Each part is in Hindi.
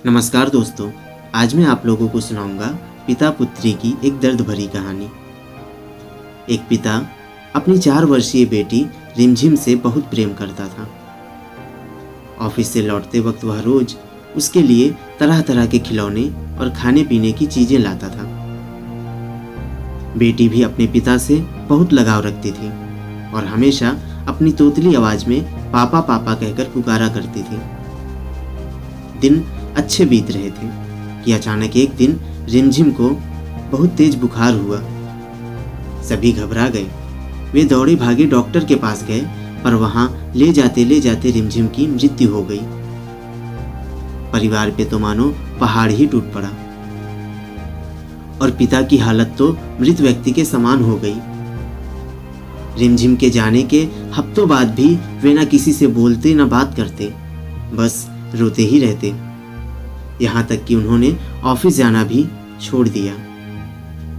नमस्कार दोस्तों, आज मैं आप लोगों को सुनाऊंगा पिता पुत्री की एक दर्द भरी कहानी। एक पिता अपनी 4 वर्षीय बेटी रिमझिम से बहुत प्रेम करता था। ऑफिस से लौटते वक्त वह रोज उसके लिए तरह तरह के खिलौने और खाने पीने की चीजें लाता था। बेटी भी अपने पिता से बहुत लगाव रखती थी और हमेशा अपनी तोतली आवाज में पापा पापा कहकर पुकारा करती थी। दिन अच्छे बीत रहे थे कि अचानक एक दिन रिमझिम को बहुत तेज बुखार हुआ। सभी घबरा गए। वे दौड़े भागे डॉक्टर के पास गए, पर वहां ले जाते रिमझिम की मृत्यु हो गई। परिवार पे तो मानो पहाड़ ही टूट पड़ा और पिता की हालत तो मृत व्यक्ति के समान हो गई। रिमझिम के जाने के हफ्तों बाद भी वे न किसी से बोलते न बात करते, बस रोते ही रहते। यहाँ तक कि उन्होंने ऑफिस जाना भी छोड़ दिया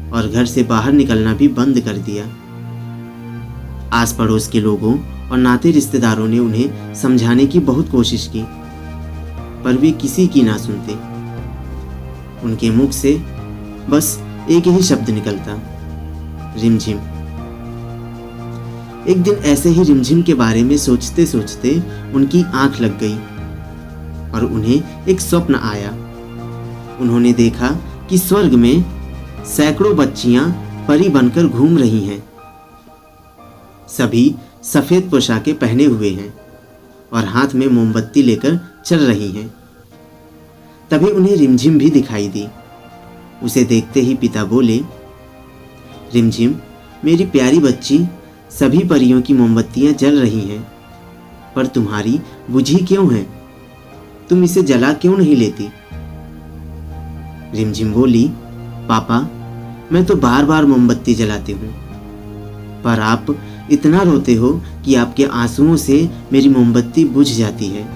और घर से बाहर निकलना भी बंद कर दिया। आस पड़ोस के लोगों और नाते रिश्तेदारों ने उन्हें समझाने की बहुत कोशिश की, पर वे किसी की ना सुनते। उनके मुख से बस एक ही शब्द निकलता, रिमझिम। एक दिन ऐसे ही रिमझिम के बारे में सोचते सोचते उनकी आंख लग गई और उन्हें एक स्वप्न आया। उन्होंने देखा कि स्वर्ग में सैकड़ों बच्चियां परी बनकर घूम रही हैं। सभी सफेद पोशाकें पहने हुए हैं और हाथ में मोमबत्ती लेकर चल रही हैं। तभी उन्हें रिमझिम भी दिखाई दी। उसे देखते ही पिता बोले, रिमझिम मेरी प्यारी बच्ची, सभी परियों की मोमबत्तियां जल रही हैं, पर तुम्हारी बुझी क्यों है? तुम इसे जला क्यों नहीं लेती? रिमझिम बोली, पापा मैं तो बार बार मोमबत्ती जलाती हूँ, पर आप इतना रोते हो कि आपके आंसुओं से मेरी मोमबत्ती बुझ जाती है।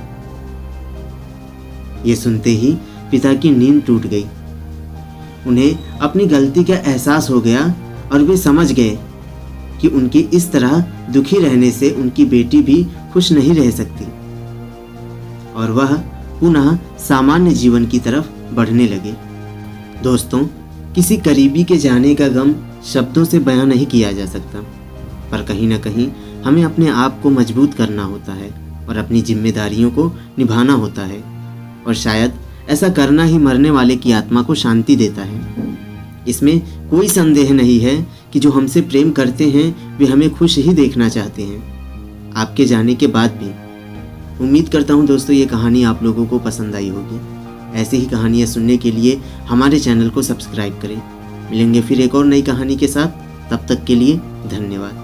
ये सुनते ही पिता की नींद टूट गई। उन्हें अपनी गलती का एहसास हो गया और वे समझ गए कि उनके इस तरह दुखी रहने से उनकी बेटी भी खुश नहीं रह सकती और वह पुनः सामान्य जीवन की तरफ बढ़ने लगे। दोस्तों, किसी करीबी के जाने का गम शब्दों से बयां नहीं किया जा सकता, पर कहीं ना कहीं हमें अपने आप को मजबूत करना होता है और अपनी जिम्मेदारियों को निभाना होता है, और शायद ऐसा करना ही मरने वाले की आत्मा को शांति देता है। इसमें कोई संदेह नहीं है कि जो हमसे प्रेम करते हैं वे हमें खुश ही देखना चाहते हैं, आपके जाने के बाद भी। उम्मीद करता हूँ दोस्तों ये कहानी आप लोगों को पसंद आई होगी। ऐसी ही कहानियाँ सुनने के लिए हमारे चैनल को सब्सक्राइब करें। मिलेंगे फिर एक और नई कहानी के साथ, तब तक के लिए धन्यवाद।